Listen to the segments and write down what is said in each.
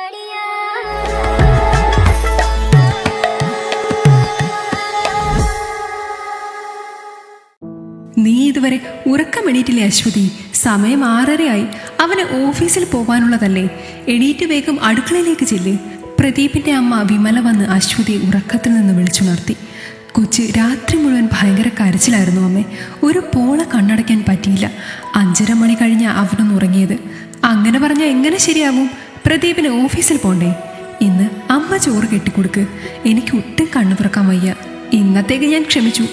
നീ ഇതുവരെ ഉറക്കമെണീറ്റില്ലേ അശ്വതി? സമയം 6:30 അവന് ഓഫീസിൽ പോകാനുള്ളതല്ലേ? എണീറ്റ് വേഗം അടുക്കളയിലേക്ക് ചെല്ല്. പ്രദീപിന്റെ അമ്മ വിമല വന്ന് അശ്വതിയെ ഉറക്കത്തിൽ നിന്ന് വിളിച്ചുണർത്തി. കൊച്ച് രാത്രി മുഴുവൻ ഭയങ്കര കരച്ചിലായിരുന്നു അമ്മേ. ഒരു പോള കണ്ണടയ്ക്കാൻ പറ്റിയില്ല. 5:30 മണി കഴിഞ്ഞാ അവനൊന്ന് ഉറങ്ങിയത്. അങ്ങനെ പറഞ്ഞാൽ എങ്ങനെ ശരിയാവും? പ്രദീപിന് ഓഫീസിൽ പോണ്ടേ? ഇന്ന് അമ്മ ചോറ് കെട്ടിക്കൊടുക്ക്. എനിക്ക് ഒട്ടും കണ്ണു തുറക്കാൻ വയ്യ. ഇന്നത്തേക്ക് ഞാൻ ക്ഷമിച്ചു.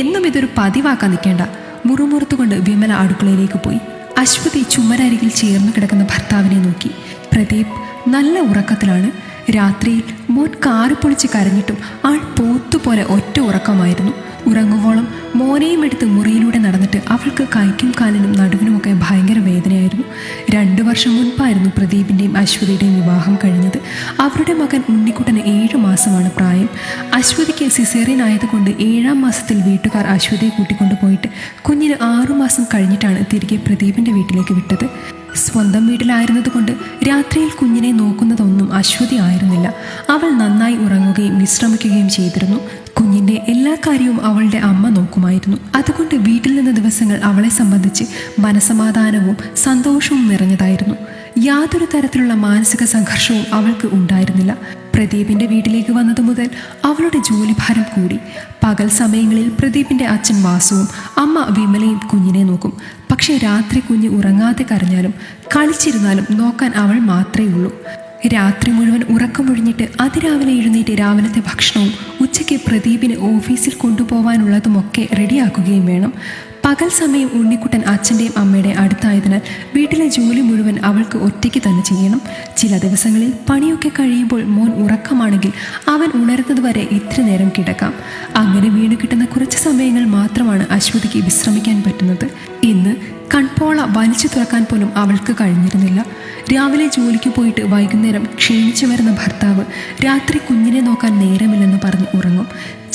എന്നും ഇതൊരു പതിവാക്കാൻ നിൽക്കേണ്ട. മുറുമുറുത്തുകൊണ്ട് വിമല അടുക്കളയിലേക്ക് പോയി. അശ്വതി ചുമരരികിൽ ചേർന്നു കിടക്കുന്ന ഭർത്താവിനെ നോക്കി. പ്രദീപ് നല്ല ഉറക്കത്തിലാണ്. രാത്രിയിൽ മോൻ കാറ് പൊളിച്ച് കരഞ്ഞിട്ടും ആൾ പോത്തുപോലെ ഒറ്റ ഉറക്കമായിരുന്നു. ഉറങ്ങുവോളം മോനെയും എടുത്ത് മുറിയിലൂടെ നടന്നിട്ട് അവൾക്ക് കൈക്കും കാലിനും നടുവിനുമൊക്കെ ഭയങ്കര വേദനയായിരുന്നു. 2 വർഷം മുൻപായിരുന്നു പ്രദീപിൻ്റെയും അശ്വതിയുടെയും വിവാഹം കഴിഞ്ഞത്. അവരുടെ മകൻ ഉണ്ണിക്കുട്ടന് 7 മാസമാണ് പ്രായം. അശ്വതിക്ക് സിസേറിയൻ ആയതുകൊണ്ട് 7-ാം മാസത്തിൽ വീട്ടുകാർ അശ്വതിയെ കൂട്ടിക്കൊണ്ടുപോയിട്ട് കുഞ്ഞിന് 6 മാസം കഴിഞ്ഞിട്ടാണ് തിരികെ പ്രദീപിൻ്റെ വീട്ടിലേക്ക് വിട്ടത്. സ്വന്തം വീട്ടിലായിരുന്നതുകൊണ്ട് രാത്രിയിൽ കുഞ്ഞിനെ നോക്കുന്നതൊന്നും അശ്വതി ആയിരുന്നില്ല. അവൾ നന്നായി ഉറങ്ങുകയും വിശ്രമിക്കുകയും ചെയ്തിരുന്നു. കുഞ്ഞിൻ്റെ എല്ലാ കാര്യവും അവളുടെ അമ്മ നോക്കുമായിരുന്നു. അതുകൊണ്ട് വീട്ടിൽ നിന്ന ദിവസങ്ങൾ അവളെ സംബന്ധിച്ച് മനസമാധാനവും സന്തോഷവും നിറഞ്ഞതായിരുന്നു. യാതൊരു തരത്തിലുള്ള മാനസിക സംഘർഷവും അവൾക്ക് ഉണ്ടായിരുന്നില്ല. പ്രദീപിൻ്റെ വീട്ടിലേക്ക് വന്നതു മുതൽ അവളുടെ ജോലിഭാരം കൂടി. പകൽ സമയങ്ങളിൽ പ്രദീപിൻ്റെ അച്ഛൻ വാസുവും അമ്മ വിമലയും കുഞ്ഞിനെ നോക്കും. പക്ഷേ രാത്രി കുഞ്ഞ് ഉറങ്ങാതെ കരഞ്ഞാലും കളിച്ചിരുന്നാലും നോക്കാൻ അവൾ മാത്രമേ ഉള്ളൂ. രാത്രി മുഴുവൻ ഉറക്കമൊഴിഞ്ഞിട്ട് അതിരാവിലെ എഴുന്നേറ്റ് രാവിലത്തെ ഭക്ഷണവും ഉച്ചയ്ക്ക് പ്രദീപിന് ഓഫീസിൽ കൊണ്ടുപോകാനുള്ളതുമൊക്കെ റെഡിയാക്കുകയും വേണം. പകൽ സമയം ഉണ്ണിക്കുട്ടൻ അച്ഛൻ്റെയും അമ്മയുടെയും അടുത്തായതിനാൽ വീട്ടിലെ ജോലി മുഴുവൻ അവൾക്ക് ഒറ്റയ്ക്ക് തന്നെ ചെയ്യണം. ചില ദിവസങ്ങളിൽ പണിയൊക്കെ കഴിയുമ്പോൾ മോൻ ഉറക്കമാണെങ്കിൽ അവൻ ഉണരുന്നത് വരെ ഇത്ര നേരം കിടക്കാം. അങ്ങനെ വീണ് കിട്ടുന്ന കുറച്ച് സമയങ്ങൾ മാത്രമാണ് അശ്വതിക്ക് വിശ്രമിക്കാൻ പറ്റുന്നത്. ഇന്ന് കൺപോള വലിച്ചു തുറക്കാൻ പോലും അവൾക്ക് കഴിഞ്ഞിരുന്നില്ല. രാവിലെ ജോലിക്ക് പോയിട്ട് വൈകുന്നേരം ക്ഷീണിച്ചു വരുന്ന ഭർത്താവ് രാത്രി കുഞ്ഞിനെ നോക്കാൻ നേരമില്ലെന്ന് പറഞ്ഞ് ഉറങ്ങും.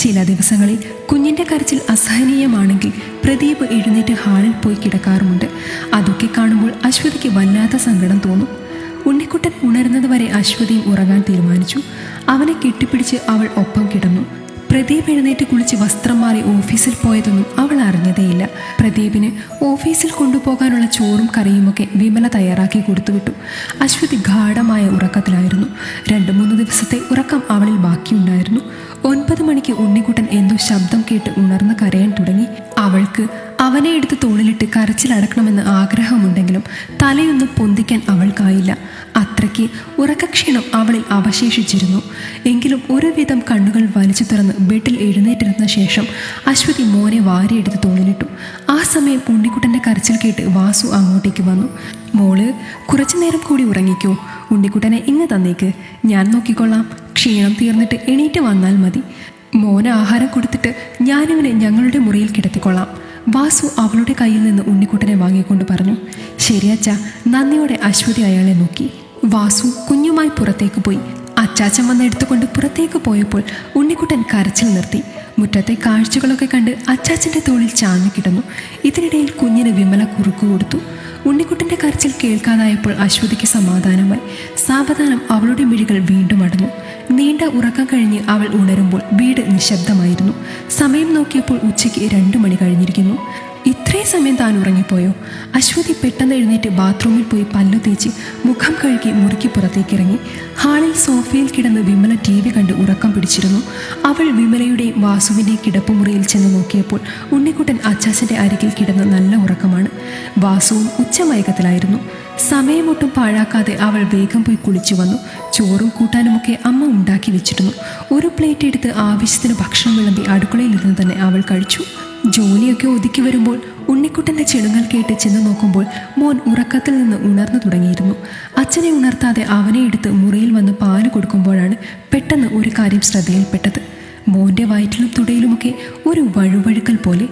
ചില ദിവസങ്ങളിൽ കുഞ്ഞിൻ്റെ കരച്ചിൽ അസഹനീയമാണെങ്കിൽ പ്രദീപ് എഴുന്നേറ്റ് ഹാളിൽ പോയി കിടക്കാറുമുണ്ട്. അതൊക്കെ കാണുമ്പോൾ അശ്വതിക്ക് വല്ലാത്ത സങ്കടം തോന്നും. ഉണ്ണിക്കുട്ടൻ ഉണരുന്നത് വരെ അശ്വതിയും ഉറങ്ങാൻ തീരുമാനിച്ചു. അവനെ കെട്ടിപ്പിടിച്ച് അവൾ ഒപ്പം കിടന്നു. പ്രദീപ് എഴുന്നേറ്റ് കുളിച്ച് വസ്ത്രം മാറി ഓഫീസിൽ പോയതൊന്നും അവൾ അറിഞ്ഞതേയില്ല. പ്രദീപിന് ഓഫീസിൽ കൊണ്ടുപോകാനുള്ള ചോറും കറിയുമൊക്കെ വിമല തയ്യാറാക്കി കൊടുത്തുവിട്ടു. അശ്വതി ഗാഢമായ ഉറക്കത്തിലായിരുന്നു. 2-3 ദിവസത്തെ ഉറക്കം അവളിൽ ബാക്കിയുണ്ടായിരുന്നു. 9 മണിക്ക് ഉണ്ണിക്കുട്ടൻ എന്തോ ശബ്ദം കേട്ട് ഉണർന്ന് കരയാൻ തുടങ്ങി. അവൾക്ക് അവനെ എടുത്ത് തോളിലിട്ട് കരച്ചിലടക്കണമെന്ന് ആഗ്രഹമുണ്ടെങ്കിലും തലയൊന്നും പൊന്തിക്കാൻ അവൾക്കായില്ല. അത്രയ്ക്ക് ഉറക്കക്ഷീണം അവളിൽ അവശേഷിച്ചിരുന്നു. എങ്കിലും ഒരുവിധം കണ്ണുകൾ വലിച്ചു തുറന്ന് ബെഡിൽ എഴുന്നേറ്റിരുന്ന ശേഷം അശ്വതി മോനെ വാരിയെടുത്ത് തോളിലിട്ടു. ആ സമയം ഉണ്ണിക്കുട്ടൻ്റെ കരച്ചിൽ കേട്ട് വാസു അങ്ങോട്ടേക്ക് വന്നു. മോള് കുറച്ചു നേരം കൂടി ഉറങ്ങിക്കോ. ഉണ്ണിക്കുട്ടനെ ഇങ്ങ് തന്നേക്ക്, ഞാൻ നോക്കിക്കൊള്ളാം. ക്ഷീണം തീർന്നിട്ട് എണീറ്റ് വന്നാൽ മതി. മോന് ആഹാരം കൊടുത്തിട്ട് ഞാനിവനെ ഞങ്ങളുടെ മുറിയിൽ കിടത്തിക്കൊള്ളാം. വാസു അവളുടെ കയ്യിൽ നിന്ന് ഉണ്ണിക്കുട്ടനെ വാങ്ങിക്കൊണ്ട് പറഞ്ഞു. ശരിയച്ച. നന്ദിയോടെ അശ്വതി അയാളെ നോക്കി. വാസു കുഞ്ഞുമായി പുറത്തേക്ക് പോയി. അച്ചാച്ചൻ വന്ന് എടുത്തുകൊണ്ട് പുറത്തേക്ക് പോയപ്പോൾ ഉണ്ണിക്കുട്ടൻ കരച്ചിൽ നിർത്തി. മുറ്റത്തെ കാഴ്ചകളൊക്കെ കണ്ട് അച്ചാച്ചൻ്റെ തോളിൽ ചാഞ്ഞു കിടന്നു. ഇതിനിടയിൽ കുഞ്ഞിന് വിമല കുറുക്കു കൊടുത്തു. ഉണ്ണിക്കുട്ടൻ്റെ കരച്ചിൽ കേൾക്കാതായപ്പോൾ അശ്വതിക്ക് സമാധാനമായി. സാവധാനം അവളുടെ മിഴികൾ വീണ്ടും അടഞ്ഞു. നീണ്ട ഉറക്കം കഴിഞ്ഞ് അവൾ ഉണരുമ്പോൾ വീട് നിശബ്ദമായിരുന്നു. സമയം നോക്കിയപ്പോൾ ഉച്ചയ്ക്ക് 2 മണി കഴിഞ്ഞിരിക്കുന്നു. ഇത്രയും സമയം താൻ ഉറങ്ങിപ്പോയോ? അശ്വതി പെട്ടെന്ന് എഴുന്നേറ്റ് ബാത്റൂമിൽ പോയി പല്ലു തേച്ച് മുഖം കഴുകി മുറിക്ക് പുറത്തേക്കിറങ്ങി. ഹാളിൽ സോഫയിൽ കിടന്ന് വിമല TV കണ്ട് ഉറക്കം പിടിച്ചിരുന്നു. അവൾ വിമലയുടെയും വാസുവിൻ്റെയും കിടപ്പുമുറിയിൽ ചെന്ന് നോക്കിയപ്പോൾ ഉണ്ണിക്കുട്ടൻ അച്ചാച്ചൻ്റെ അരികിൽ കിടന്ന് നല്ല ഉറക്കമാണ്. വാസുവും ഉച്ചമയക്കത്തിലായിരുന്നു. സമയമൊട്ടും പാഴാക്കാതെ അവൾ വേഗം പോയി കുളിച്ചു വന്നു. ചോറും കൂട്ടാനുമൊക്കെ അമ്മ ഉണ്ടാക്കി വെച്ചിരുന്നു. ഒരു പ്ലേറ്റ് എടുത്ത് ആവശ്യത്തിന് ഭക്ഷണം വിളമ്പി അടുക്കളയിലിരുന്ന് തന്നെ അവൾ കഴിച്ചു. ജോലിയൊക്കെ ഒതുക്കി വരുമ്പോൾ ഉണ്ണിക്കുട്ടൻ്റെ ചെളുങ്ങൽ കേട്ട് ചെന്ന് നോക്കുമ്പോൾ മോൻ ഉറക്കത്തിൽ നിന്ന് ഉണർന്നു തുടങ്ങിയിരുന്നു. അച്ഛനെ ഉണർത്താതെ അവനെ എടുത്ത് മുറിയിൽ വന്ന് പാല് കൊടുക്കുമ്പോഴാണ് പെട്ടെന്ന് ഒരു കാര്യം ശ്രദ്ധയിൽപ്പെട്ടത്. മോൻ്റെ വയറ്റിലും തുടയിലുമൊക്കെ ഒരു വഴുവഴുക്കൽ പോലെ.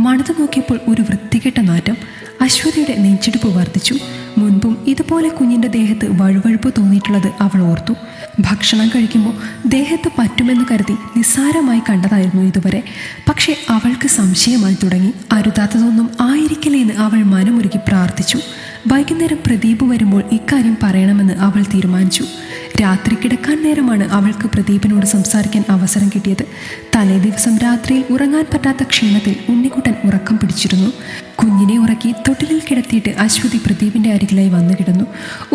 മണത്ത് നോക്കിയപ്പോൾ ഒരു വൃത്തികെട്ട നാറ്റം. അശ്വതിയുടെ നെഞ്ചിടിപ്പ് വർദ്ധിച്ചു. മുൻപും ഇതുപോലെ കുഞ്ഞിൻ്റെ ദേഹത്ത് വഴുവഴുപ്പ് തോന്നിയിട്ടുള്ളത് അവൾ ഓർത്തു. ഭക്ഷണം കഴിക്കുമ്പോൾ ദേഹത്ത് പറ്റുമെന്ന് കരുതി നിസ്സാരമായി കണ്ടതായിരുന്നു ഇതുവരെ. പക്ഷേ അവൾക്ക് സംശയമായി തുടങ്ങി. അരുതാത്തതൊന്നും ആയിരിക്കില്ലേ എന്ന് അവൾ മനമുരുകി പ്രാർത്ഥിച്ചു. വൈകുന്നേരം പ്രദീപ് വരുമ്പോൾ ഇക്കാര്യം പറയണമെന്ന് അവൾ തീരുമാനിച്ചു. രാത്രി കിടക്കാൻ നേരമാണ് അവൾക്ക് പ്രദീപിനോട് സംസാരിക്കാൻ അവസരം കിട്ടിയത്. തലേ ദിവസം രാത്രിയിൽ ഉറങ്ങാൻ പറ്റാത്ത ക്ഷീണത്തിൽ ഉണ്ണിക്കുട്ടൻ ഉറക്കം പിടിച്ചിരുന്നു. കുഞ്ഞിനെ ഉറക്കി തൊട്ടിലിൽ കിടത്തിയിട്ട് അശ്വതി പ്രദീപിൻ്റെ അരികിലായി വന്നു കിടന്നു.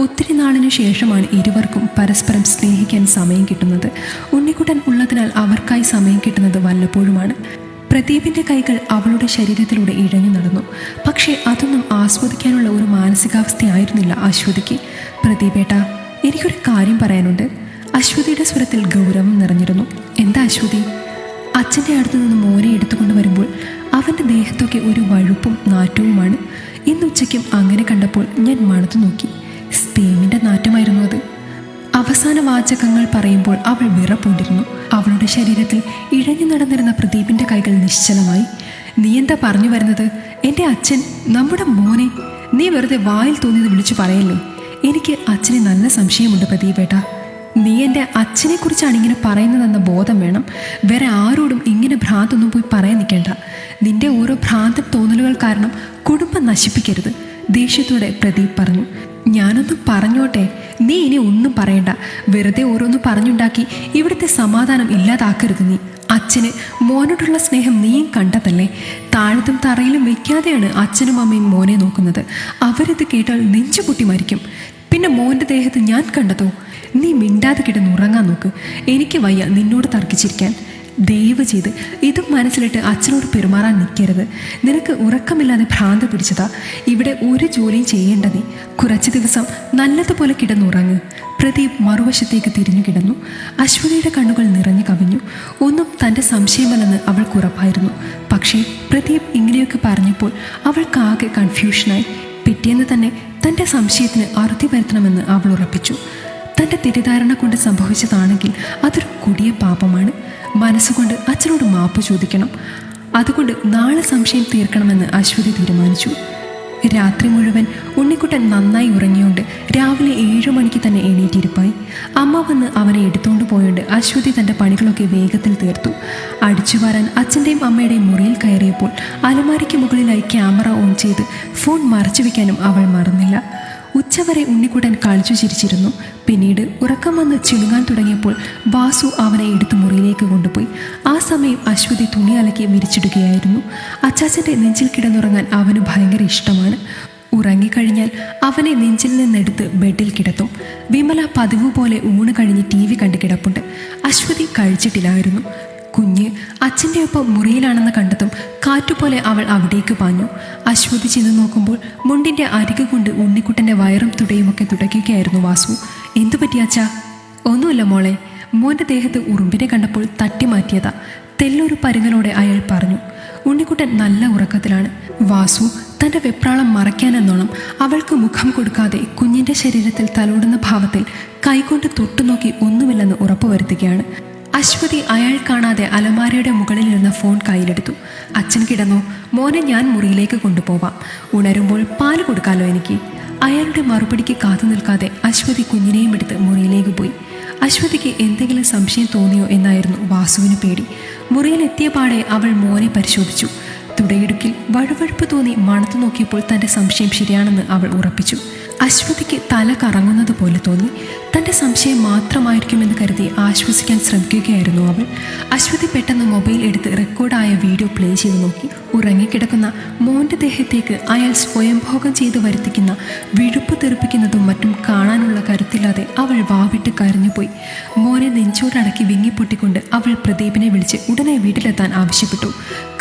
ഒത്തിരി നാളിനു ശേഷമാണ് ഇരുവർക്കും പരസ്പരം സ്നേഹിക്കാൻ സമയം കിട്ടുന്നത്. ഉണ്ണിക്കുട്ടൻ ഉള്ളതിനാൽ അവർക്കായി സമയം കിട്ടുന്നത് വല്ലപ്പോഴുമാണ്. പ്രദീപിൻ്റെ കൈകൾ അവളുടെ ശരീരത്തിലൂടെ ഇഴഞ്ഞു നടന്നു. പക്ഷേ അതൊന്നും ആസ്വദിക്കാനുള്ള ഒരു മാനസികാവസ്ഥയായിരുന്നില്ല അശ്വതിക്ക്. പ്രദീപേട്ടാ, എനിക്കൊരു കാര്യം പറയാനുണ്ട്. അശ്വതിയുടെ സ്വരത്തിൽ ഗൗരവം നിറഞ്ഞിരുന്നു. എന്താ അശ്വതി? അച്ഛൻ്റെ അടുത്തു നിന്ന് മോനെ എടുത്തുകൊണ്ട് വരുമ്പോൾ അവൻ്റെ ദേഹത്തൊക്കെ ഒരു വഴുപ്പും നാറ്റവുമാണ്. ഇന്നുച്ചയ്ക്കും അങ്ങനെ കണ്ടപ്പോൾ ഞാൻ മണത്തു നോക്കി. സ്പേമിൻ്റെ നാറ്റമായിരുന്നു അത്. അവസാന വാചകങ്ങൾ പറയുമ്പോൾ അവൾ വിറപ്പൂണ്ടിരുന്നു. അവളുടെ ശരീരത്തിൽ ഇഴഞ്ഞു നടന്നിരുന്ന പ്രദീപിൻ്റെ കൈകൾ നിശ്ചലമായി. നീ എന്താ പറഞ്ഞു വരുന്നത്? എൻ്റെ അച്ഛൻ, നമ്മുടെ മോനെ? നീ വെറുതെ വായിൽ തോന്നിയത് വിളിച്ചു പറയല്ലേ. എനിക്ക് അച്ഛനെ നല്ല സംശയമുണ്ട് പ്രദീപേട്ടാ. നീ എൻ്റെ അച്ഛനെക്കുറിച്ചാണ് ഇങ്ങനെ പറയുന്നതെന്ന ബോധം വേണം. വേറെ ആരോടും ഇങ്ങനെ ഭ്രാന്തൊന്നും പോയി പറയാൻ നിൽക്കേണ്ട. നിന്റെ ഓരോ ഭ്രാന്തൻ തോന്നലുകൾ കാരണം കുടുംബം നശിപ്പിക്കരുത്, ദേഷ്യത്തോടെ പ്രദീപ് പറഞ്ഞു. ഞാനൊന്നും പറഞ്ഞോട്ടെ, നീ ഇനി ഒന്നും പറയണ്ട. വെറുതെ ഓരോന്നും പറഞ്ഞുണ്ടാക്കി ഇവിടുത്തെ സമാധാനം ഇല്ലാതാക്കരുത് നീ. അച്ഛന് മോനോടുള്ള സ്നേഹം നീയും കണ്ടതല്ലേ? താഴത്തും തറയിലും വെക്കാതെയാണ് അച്ഛനും അമ്മയും മോനെ നോക്കുന്നത്. അവരിത് കേട്ടാൽ നെഞ്ചു പൊട്ടി മരിക്കും. പിന്നെ മോൻ്റെ ദേഹത്ത് ഞാൻ കണ്ടതോ? നീ മിണ്ടാതെ കിടന്നുറങ്ങാൻ നോക്ക്. എനിക്ക് വയ്യ നിന്നോട് തർക്കിച്ചിരിക്കാൻ. ദയവ് ചെയ്ത് ഇതും മനസ്സിലിട്ട് അച്ഛനോട് പെരുമാറാൻ നിൽക്കരുത്. നിനക്ക് ഉറക്കമില്ലാതെ ഭ്രാന്ത് പിടിച്ചതാ. ഇവിടെ ഒരു ജോലിയും ചെയ്യേണ്ട നീ. കുറച്ച് ദിവസം നല്ലതുപോലെ കിടന്നുറങ്ങ്. പ്രദീപ് മറുവശത്തേക്ക് തിരിഞ്ഞു കിടന്നു. അശ്വതിയുടെ കണ്ണുകൾ നിറഞ്ഞു കവിഞ്ഞു. ഒന്നും തൻ്റെ സംശയമല്ലെന്ന് അവൾക്ക് ഉറപ്പായിരുന്നു. പക്ഷേ പ്രദീപ് ഇങ്ങനെയൊക്കെ പറഞ്ഞപ്പോൾ അവൾക്കാകെ കൺഫ്യൂഷനായി. പിറ്റേന്ന് തന്നെ തൻ്റെ സംശയത്തിന് അറുതി വരുത്തണമെന്ന് അവൾ ഉറപ്പിച്ചു. തൻ്റെ തെറ്റിദ്ധാരണ കൊണ്ട് സംഭവിച്ചതാണെങ്കിൽ അതൊരു കൊടിയ പാപമാണ്. മനസ്സുകൊണ്ട് അച്ഛനോട് മാപ്പ് ചോദിക്കണം. അതുകൊണ്ട് നാളെ സംശയം തീർക്കണമെന്ന് അശ്വതി തീരുമാനിച്ചു. രാത്രി മുഴുവൻ ഉണ്ണിക്കുട്ടൻ നന്നായി ഉറങ്ങിയോണ്ട് രാവിലെ 7 മണിക്ക് തന്നെ എണീറ്റിരിപ്പായി. അമ്മ വന്ന് അവനെ എടുത്തുകൊണ്ട് പോയോണ്ട് അശ്വതി തൻ്റെ പണികളൊക്കെ വേഗത്തിൽ തീർത്തു. അടിച്ചു വാരാൻ അച്ഛൻ്റെയും അമ്മയുടെയും മുറിയിൽ കയറിയപ്പോൾ അലമാരിക്ക് മുകളിലായി ക്യാമറ ഓൺ ചെയ്ത് ഫോൺ മറച്ചു വയ്ക്കാനും അവൾ മറന്നില്ല. ഉച്ചവരെ ഉണ്ണിക്കുട്ടൻ കളിച്ചു ചിരിച്ചിരുന്നു. പിന്നീട് ഉറക്കം വന്ന് ചിണുങ്ങാൻ തുടങ്ങിയപ്പോൾ വാസു അവനെ എടുത്ത് മുറിയിലേക്ക് കൊണ്ടുപോയി. ആ സമയം അശ്വതി തുണി അലക്കി വിരിച്ചിടുകയായിരുന്നു. അച്ചാച്ചൻ്റെ നെഞ്ചിൽ കിടന്നുറങ്ങാൻ അവന് ഭയങ്കര ഇഷ്ടമാണ്. ഉറങ്ങിക്കഴിഞ്ഞാൽ അവനെ നെഞ്ചിൽ നിന്നെടുത്ത് ബെഡിൽ കിടത്തും. വിമല പതിവ് പോലെ ഊണ് കഴിഞ്ഞ് TV കണ്ട് കിടപ്പുണ്ട്. അശ്വതി കഴിച്ചിട്ടില്ലായിരുന്നു. കുഞ്ഞ് അച്ഛൻ്റെ ഒപ്പം മുറിയിലാണെന്ന് കണ്ടതും കാറ്റുപോലെ അവൾ അവിടേക്ക് പാഞ്ഞു. അശ്വതി ചെന്ന് നോക്കുമ്പോൾ മുണ്ടിൻ്റെ അരികു കൊണ്ട് ഉണ്ണിക്കുട്ടൻ്റെ വയറും തുടയുമൊക്കെ തുടയ്ക്കുകയായിരുന്നു വാസു. എന്തു പറ്റി അച്ഛാ? ഒന്നുമില്ല മോളെ, മോൻ്റെ ദേഹത്ത് ഉറുമ്പിനെ കണ്ടപ്പോൾ തട്ടി മാറ്റിയതാ, തെല്ലൊരു പരുങ്ങലോടെ അയാൾ പറഞ്ഞു. ഉണ്ണിക്കുട്ടൻ നല്ല ഉറക്കത്തിലാണ്. വാസു തൻ്റെ വെപ്രാളം മറയ്ക്കാനെന്നോണം അവൾക്ക് മുഖം കൊടുക്കാതെ കുഞ്ഞിൻ്റെ ശരീരത്തിൽ തലോടുന്ന ഭാവത്തിൽ കൈകൊണ്ട് തൊട്ടുനോക്കി ഒന്നുമില്ലെന്ന് ഉറപ്പുവരുത്തുകയാണ്. അശ്വതി അയാൾ കാണാതെ അലമാരയുടെ മുകളിലിരുന്ന ഫോൺ കയ്യിലെടുത്തു. അച്ഛൻ കിടന്നോ? മോനെ ഞാൻ മുറിയിലേക്ക് കൊണ്ടുപോവാം. ഉണരുമ്പോൾ പാല് കൊടുക്കാമല്ലോ എനിക്ക്. അയാളുടെ മറുപടിക്ക് കാത്തു നിൽക്കാതെ അശ്വതി കുഞ്ഞിനെയും എടുത്ത് മുറിയിലേക്ക് പോയി. അശ്വതിക്ക് എന്തെങ്കിലും സംശയം തോന്നിയോ എന്നായിരുന്നു വാസുവിന് പേടി. മുറിയിലെത്തിയ പാടെ അവൾ മോനെ പരിശോധിച്ചു. തുടയിടുക്കിൽ വഴുവഴുപ്പ് തോന്നി മണത്തു നോക്കിയപ്പോൾ തൻ്റെ സംശയം ശരിയാണെന്ന് അവൾ ഉറപ്പിച്ചു. അശ്വതിക്ക് തല കറങ്ങുന്നത് പോലെ തോന്നി. തൻ്റെ സംശയം മാത്രമായിരിക്കുമെന്ന് കരുതി ആശ്വസിക്കാൻ ശ്രമിക്കുകയായിരുന്നു അവൾ. അശ്വതി പെട്ടെന്ന് മൊബൈൽ എടുത്ത് റെക്കോർഡായ വീഡിയോ പ്ലേ ചെയ്ത് നോക്കി. ഉറങ്ങിക്കിടക്കുന്ന മോൻ്റെ ദേഹത്തേക്ക് അയാൾ സ്വയംഭോഗം ചെയ്ത് വരുത്തിക്കുന്ന വിഴുപ്പ് തെറിപ്പിക്കുന്നതും മറ്റും കാണാനുള്ള കരുത്തില്ലാതെ അവൾ വാവിട്ട് കരഞ്ഞുപോയി. മോനെ നെഞ്ചോടടക്കി വിങ്ങിപ്പൊട്ടിക്കൊണ്ട് അവൾ പ്രദീപിനെ വിളിച്ച് ഉടനെ വീട്ടിലെത്താൻ ആവശ്യപ്പെട്ടു.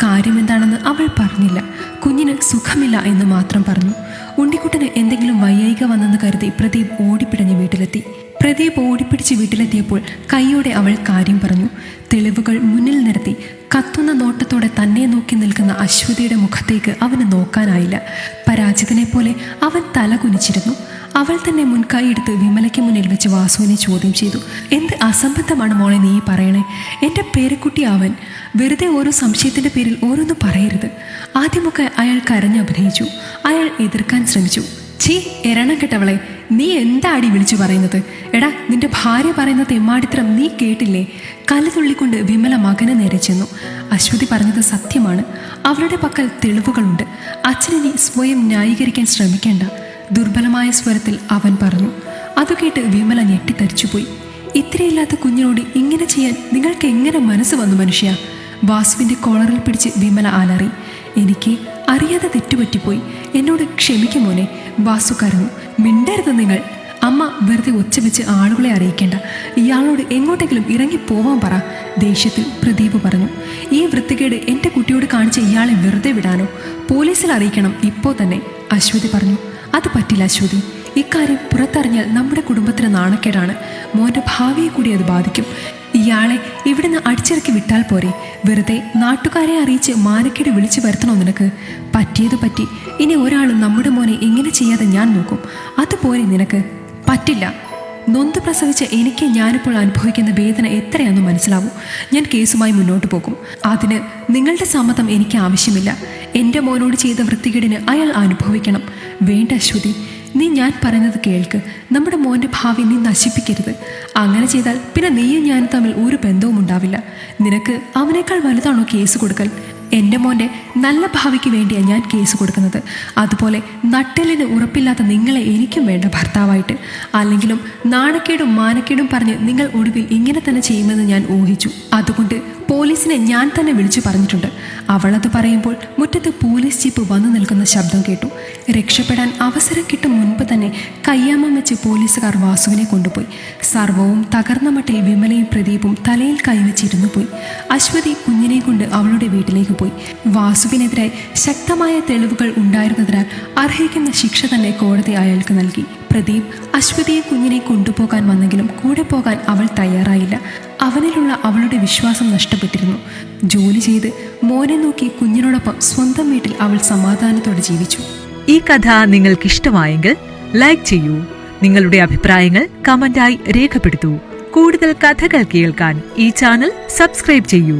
കാര്യമെന്താണെന്ന് അവൾ പറഞ്ഞില്ല. കുഞ്ഞിന് സുഖമില്ല എന്ന് മാത്രം പറഞ്ഞു. ഉണ്ണിക്കുട്ടന് എന്തെങ്കിലും വയ്യായിക വന്നെന്ന് കരുതി പ്രദീപ് ഓടിപ്പിടഞ്ഞ് വീട്ടിലെത്തി. പ്രദീപ് ഓടിപ്പിടിച്ച് വീട്ടിലെത്തിയപ്പോൾ കൈയോടെ അവൾ കാര്യം പറഞ്ഞു. തെളിവുകൾ മുന്നിൽ നിരത്തി കത്തുന്ന നോട്ടത്തോടെ തന്നെ നോക്കി നിൽക്കുന്ന അശ്വതിയുടെ മുഖത്തേക്ക് അവന് നോക്കാനായില്ല. പരാജിതനെ പോലെ അവൻ തല കുനിച്ചിരുന്നു. അവൾ തന്നെ മുൻകൈയെടുത്ത് വിമലയ്ക്ക് മുന്നിൽ വെച്ച് വാസുവിനെ ചോദ്യം ചെയ്തു. എന്ത് അസംബന്ധമാണ് മോളെ നീ പറയണേ? എൻ്റെ പേരക്കുട്ടി അവൻ. വെറുതെ ഓരോ സംശയത്തിൻ്റെ പേരിൽ ഓരോന്ന് പറയരുത്. ആദ്യമൊക്കെ അയാൾ കരഞ്ഞഭിനയിച്ചു. അയാൾ എതിർക്കാൻ ശ്രമിച്ചു. ചീ എരണം കെട്ടവളെ, നീ എന്താ അടി വിളിച്ചു പറയുന്നത്? എടാ, നിന്റെ ഭാര്യ പറയുന്ന തെമ്മാടിത്തരം നീ കേട്ടില്ലേ? കല്ല് തുള്ളിക്കൊണ്ട് വിമല മകന് നേരെ ചെന്നു. അശ്വതി പറഞ്ഞത് സത്യമാണ്. അവളുടെ പക്കൽ തെളിവുകളുണ്ട്. അച്ഛനെ നീ സ്വയം ന്യായീകരിക്കാൻ ശ്രമിക്കേണ്ട, ദുർബലമായ സ്വരത്തിൽ അവൻ പറഞ്ഞു. അത് കേട്ട് വിമല ഞെട്ടിത്തരിച്ചുപോയി. ഇത്രയില്ലാത്ത കുഞ്ഞിനോട് ഇങ്ങനെ ചെയ്യാൻ നിങ്ങൾക്ക് എങ്ങനെ മനസ്സ് വന്നു മനുഷ്യ? വാസുവിൻ്റെ കോളറിൽ പിടിച്ച് വിമല അലറി. എനിക്ക് അറിയാതെ തെറ്റുപറ്റിപ്പോയി, എന്നോട് ക്ഷമിക്കുമോനെ. വാസു കരഞ്ഞു. മിണ്ടരുത് നിങ്ങൾ. അമ്മ വെറുതെ ഒച്ച വെച്ച് ആളുകളെ അറിയിക്കേണ്ട. ഇയാളോട് എങ്ങോട്ടെങ്കിലും ഇറങ്ങിപ്പോവാൻ പറ, ദേഷ്യത്തിൽ പ്രദീപ് പറഞ്ഞു. ഈ വൃത്തികേട് എൻ്റെ കുട്ടിയോട് കാണിച്ച് ഇയാളെ വെറുതെ വിടാനോ? പോലീസിൽ അറിയിക്കണം ഇപ്പോൾ തന്നെ, അശ്വതി പറഞ്ഞു. അത് പറ്റില്ല അശ്വതി. ഇക്കാര്യം പുറത്തറിഞ്ഞാൽ നമ്മുടെ കുടുംബത്തിന് നാണക്കേടാണ്. മോൻ്റെ ഭാവിയെ കൂടി അത് ബാധിക്കും. ഇയാളെ ഇവിടുന്ന് അടിച്ചിറക്കി വിട്ടാൽ പോരെ? വെറുതെ നാട്ടുകാരെ അറിയിച്ച് മാനക്കേട് വിളിച്ചു വരുത്തണോ നിനക്ക്? പറ്റിയത് പറ്റി. ഇനി ഒരാളും നമ്മുടെ മോനെ ഇങ്ങനെ ചെയ്യാതെ ഞാൻ നോക്കും. അതുപോലെ നിനക്ക് പറ്റില്ല. നൊന്ത് പ്രസവിച്ച എനിക്ക് ഞാനിപ്പോൾ അനുഭവിക്കുന്ന വേദന എത്രയാണെന്ന് മനസ്സിലാവും. ഞാൻ കേസുമായി മുന്നോട്ട് പോകും. അതിന് നിങ്ങളുടെ സമ്മതം എനിക്ക് ആവശ്യമില്ല. എൻ്റെ മോനോട് ചെയ്ത വൃത്തികേടിന് അയാൾ അനുഭവിക്കണം. വേണ്ട അശ്വതി, നീ ഞാൻ പറയുന്നത് കേൾക്ക്. നമ്മുടെ മോൻ്റെ ഭാവി നീ നശിപ്പിക്കരുത്. അങ്ങനെ ചെയ്താൽ പിന്നെ നീയും ഞാനും തമ്മിൽ ഒരു ബന്ധവും ഉണ്ടാവില്ല. നിനക്ക് അവനേക്കാൾ വലുതാണോ കേസ് കൊടുക്കൽ? എൻ്റെ മോൻ്റെ നല്ല ഭാവിക്ക് വേണ്ടിയാണ് ഞാൻ കേസ് കൊടുക്കുന്നത്. അതുപോലെ നട്ടെല്ലിന് ഉറപ്പില്ലാത്ത നിങ്ങളെ എനിക്കും വേണ്ട ഭർത്താവായിട്ട്. അല്ലെങ്കിലും നാണക്കേടും മാനക്കേടും പറഞ്ഞ് നിങ്ങൾ ഒടുവിൽ ഇങ്ങനെ തന്നെ ചെയ്യുമെന്ന് ഞാൻ ഊഹിച്ചു. അതുകൊണ്ട് പോലീസിനെ ഞാൻ തന്നെ വിളിച്ചു പറഞ്ഞിട്ടുണ്ട്. അവളത് പറയുമ്പോൾ മുറ്റത്ത് പോലീസ് ജീപ്പ് വന്നു നിൽക്കുന്ന ശബ്ദം കേട്ടു. രക്ഷപ്പെടാൻ അവസരം കിട്ടും മുൻപ് തന്നെ കയ്യാമം വെച്ച് പോലീസുകാർ വാസുവിനെ കൊണ്ടുപോയി. സർവവും തകർന്ന മട്ടിൽ വിമലയും പ്രദീപും തലയിൽ കൈവച്ചിരുന്നു പോയി. അശ്വതി കുഞ്ഞിനെ കൊണ്ട് അവളുടെ വീട്ടിലേക്ക് പോയി. വാസുവിനെതിരായി ശക്തമായ തെളിവുകൾ ഉണ്ടായിരുന്നതിനാൽ അർഹിക്കുന്ന ശിക്ഷ തന്നെ കോടതി അയാൾക്ക് നൽകി. പ്രദീപ് അശ്വതിയെ കുഞ്ഞിനെ കൊണ്ടുപോകാൻ വന്നെങ്കിലും കൂടെ പോകാൻ അവൾ തയ്യാറായില്ല. അവനിലുള്ള അവളുടെ വിശ്വാസം നഷ്ടപ്പെട്ടിരുന്നു. ജോലി ചെയ്ത് മോനെ നോക്കി കുഞ്ഞിനോടൊപ്പം സ്വന്തം വീട്ടിൽ അവൾ സമാധാനത്തോടെ ജീവിച്ചു. ഈ കഥ നിങ്ങൾക്ക് ഇഷ്ടമായെങ്കിൽ ലൈക്ക് ചെയ്യൂ. നിങ്ങളുടെ അഭിപ്രായങ്ങൾ കമന്റായി രേഖപ്പെടുത്തൂ. കൂടുതൽ കഥകൾ കേൾക്കാൻ ഈ ചാനൽ സബ്സ്ക്രൈബ് ചെയ്യൂ.